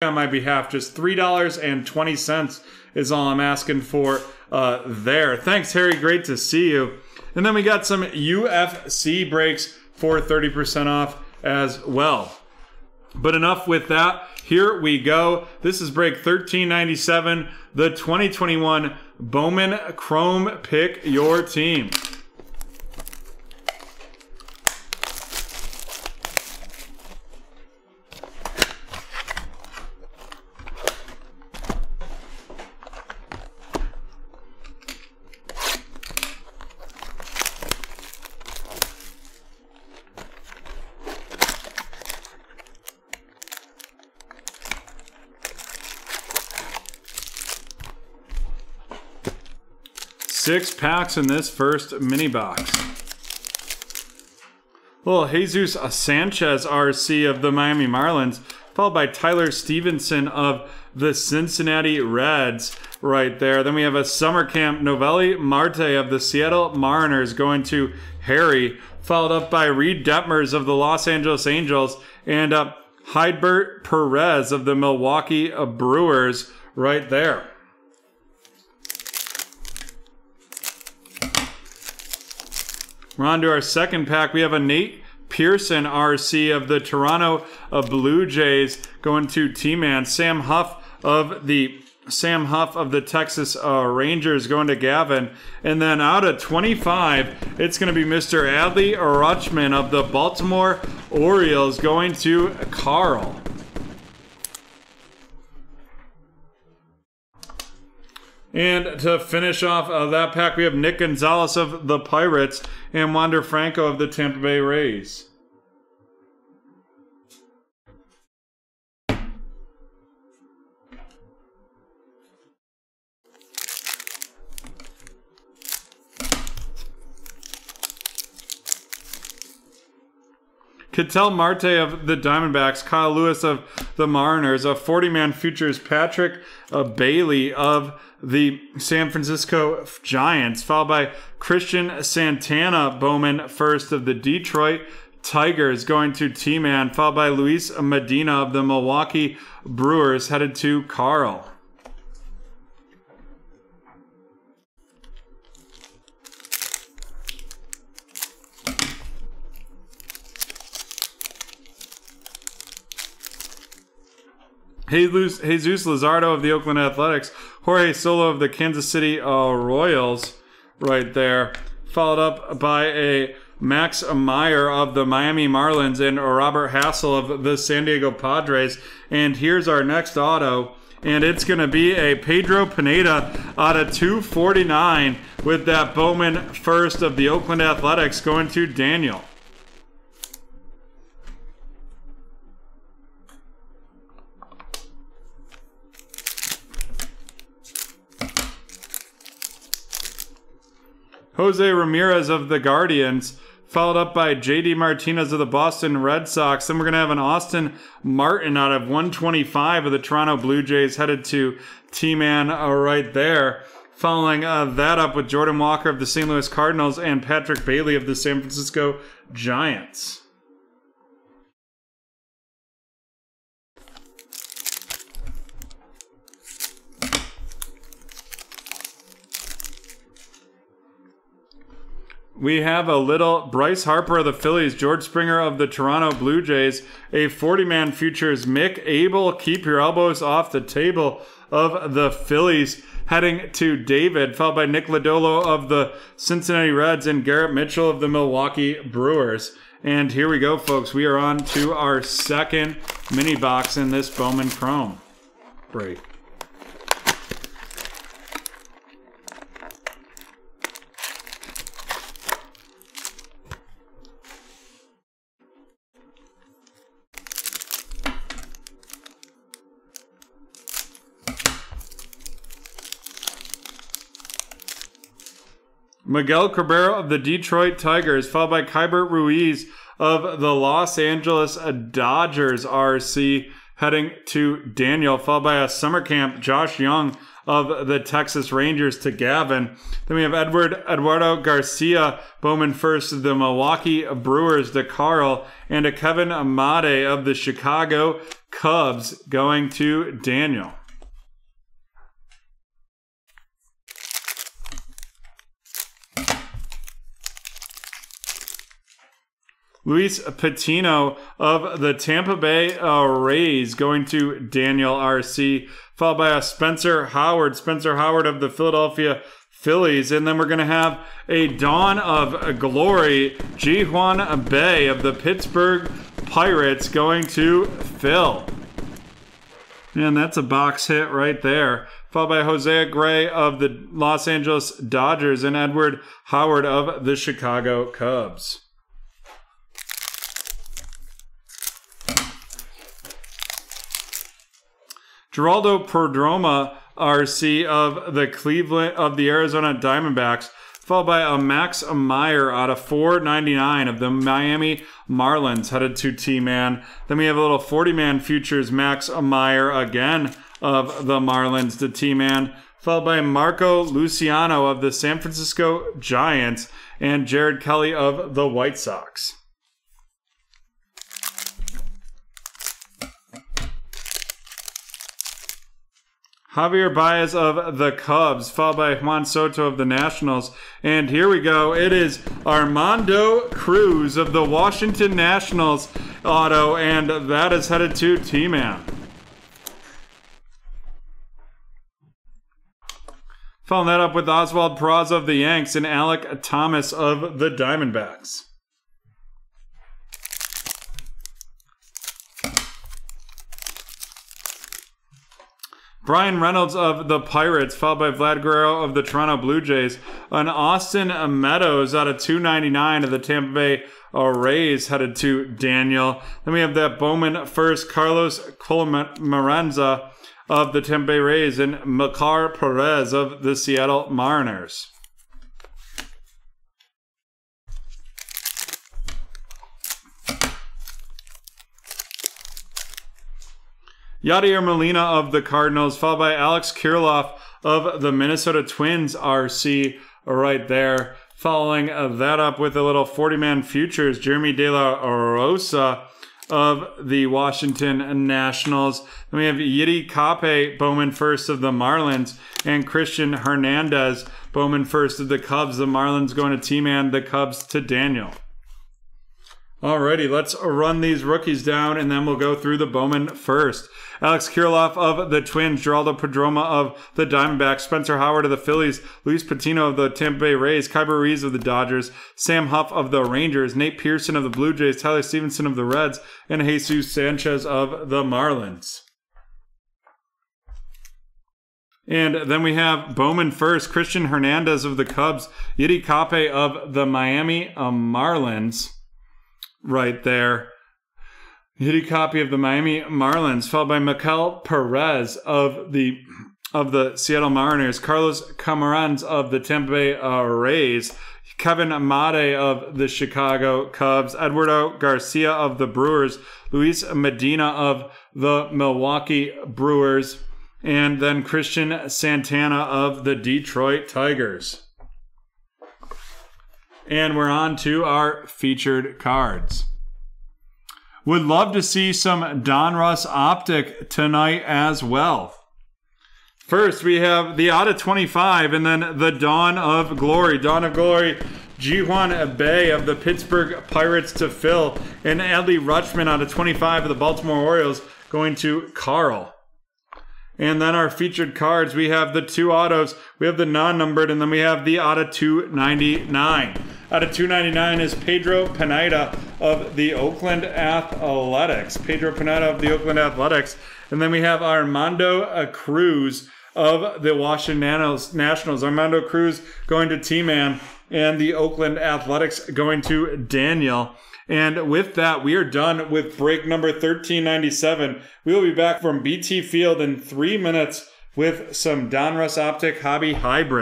on my behalf. Just $3.20 is all I'm asking for there. Thanks, Harry. Great to see you. And then we got some UFC breaks for 30% off as well. But enough with that. Here we go. This is break 1397, the 2021 Bowman Chrome Pick Your Team. Six packs in this first mini box. Little Jesus Sanchez RC of the Miami Marlins, followed by Tyler Stevenson of the Cincinnati Reds right there. Then we have a Summer Camp Novelli Marte of the Seattle Mariners going to Harry, followed up by Reed Detmers of the Los Angeles Angels and Hydbert Perez of the Milwaukee Brewers right there. We're on to our second pack. We have a Nate Pearson RC of the Toronto Blue Jays going to T-Man. Sam Huff of the Texas Rangers going to Gavin. And then out of 25, it's going to be Mr. Adley Rutschman of the Baltimore Orioles going to Carl. And to finish off that pack, we have Nick Gonzalez of the Pirates and Wander Franco of the Tampa Bay Rays. Ketel Marte of the Diamondbacks, Kyle Lewis of the Mariners, a 40-man futures Patrick Bailey of the San Francisco Giants, followed by Christian Santana Bowman first of the Detroit Tigers going to T-Man, followed by Luis Medina of the Milwaukee Brewers headed to Carl. Jesus Luzardo of the Oakland Athletics, Jorge Solo of the Kansas City Royals right there, followed up by a Max Meyer of the Miami Marlins and Robert Hassel of the San Diego Padres. And here's our next auto, and it's going to be a Pedro Pineda out of 249 with that Bowman first of the Oakland Athletics going to Daniel. Jose Ramirez of the Guardians, followed up by J.D. Martinez of the Boston Red Sox. Then we're going to have an Austin Martin out of 125 of the Toronto Blue Jays headed to T-Man right there. Following that up with Jordan Walker of the St. Louis Cardinals and Patrick Bailey of the San Francisco Giants. We have a little Bryce Harper of the Phillies, George Springer of the Toronto Blue Jays, a 40-man futures Mick Abel, keep your elbows off the table of the Phillies, heading to David, followed by Nick Lodolo of the Cincinnati Reds and Garrett Mitchell of the Milwaukee Brewers. And here we go, folks. We are on to our second mini box in this Bowman Chrome break. Miguel Cabrera of the Detroit Tigers, followed by Kybert Ruiz of the Los Angeles Dodgers RC heading to Daniel, followed by a summer camp Josh Young of the Texas Rangers to Gavin. Then we have Eduardo Garcia, Bowman first of the Milwaukee Brewers to Carl, and a Kevin Amade of the Chicago Cubs going to Daniel. Luis Patino of the Tampa Bay Rays going to Daniel RC, followed by a Spencer Howard of the Philadelphia Phillies. And then we're going to have a Dawn of Glory, Ji-Hwan Bae of the Pittsburgh Pirates going to Phil. And that's a box hit right there. Followed by Jose Gray of the Los Angeles Dodgers and Edward Howard of the Chicago Cubs. Geraldo Perdomo RC of the Arizona Diamondbacks, followed by a Max Meyer out of 499 of the Miami Marlins, headed to T-Man. Then we have a little 40-man futures Max Meyer again of the Marlins to T-Man, followed by Marco Luciano of the San Francisco Giants and Jared Kelly of the White Sox. Javier Baez of the Cubs, followed by Juan Soto of the Nationals. And here we go. It is Armando Cruz of the Washington Nationals auto, and that is headed to T-Man. Following that up with Oswald Peraza of the Yanks and Alek Thomas of the Diamondbacks. Brian Reynolds of the Pirates, followed by Vlad Guerrero of the Toronto Blue Jays. An Austin Meadows out of 299 of the Tampa Bay Rays, headed to Daniel. Then we have that Bowman first, Carlos Colomarenza of the Tampa Bay Rays and Makar Perez of the Seattle Mariners. Yadier Molina of the Cardinals, followed by Alex Kirilloff of the Minnesota Twins RC right there. Following that up with a little 40-man futures, Jeremy De La Rosa of the Washington Nationals. Then we have Yiddi Cape, Bowman first of the Marlins, and Christian Hernandez, Bowman first of the Cubs. The Marlins going to T-Man, the Cubs to Daniel. Alrighty, let's run these rookies down, and then we'll go through the Bowman first. Alex Kirilloff of the Twins, Geraldo Perdomo of the Diamondbacks, Spencer Howard of the Phillies, Luis Patino of the Tampa Bay Rays, Kyber Ruiz of the Dodgers, Sam Huff of the Rangers, Nate Pearson of the Blue Jays, Tyler Stevenson of the Reds, and Jesus Sanchez of the Marlins. And then we have Bowman first, Christian Hernandez of the Cubs, Yiddi Cape of the Miami Marlins. Right there. Yiddi Cape of the Miami Marlins, followed by Mikel Perez of the Seattle Mariners, Carlos Camarans of the Tampa Bay Rays, Kevin Amade of the Chicago Cubs, Eduardo Garcia of the Brewers, Luis Medina of the Milwaukee Brewers, and then Christian Santana of the Detroit Tigers. And we're on to our featured cards. Would love to see some Donruss Optic tonight as well. First, we have the out of 25 and then the Dawn of Glory. Dawn of Glory, Ji-Hwan Bae of the Pittsburgh Pirates to Phil, and Adley Rutschman out of 25 of the Baltimore Orioles going to Carl. And then our featured cards, we have the two autos, we have the non-numbered, and then we have the out of 299. Out of 299 is Pedro Pineda of the Oakland Athletics. Pedro Pineda of the Oakland Athletics. And then we have Armando Cruz of the Washington Nationals. Armando Cruz going to T-Man, and the Oakland Athletics going to Daniel. And with that, we are done with break number 1397. We will be back from BT Field in 3 minutes with some Donruss Optic Hobby Hybrid.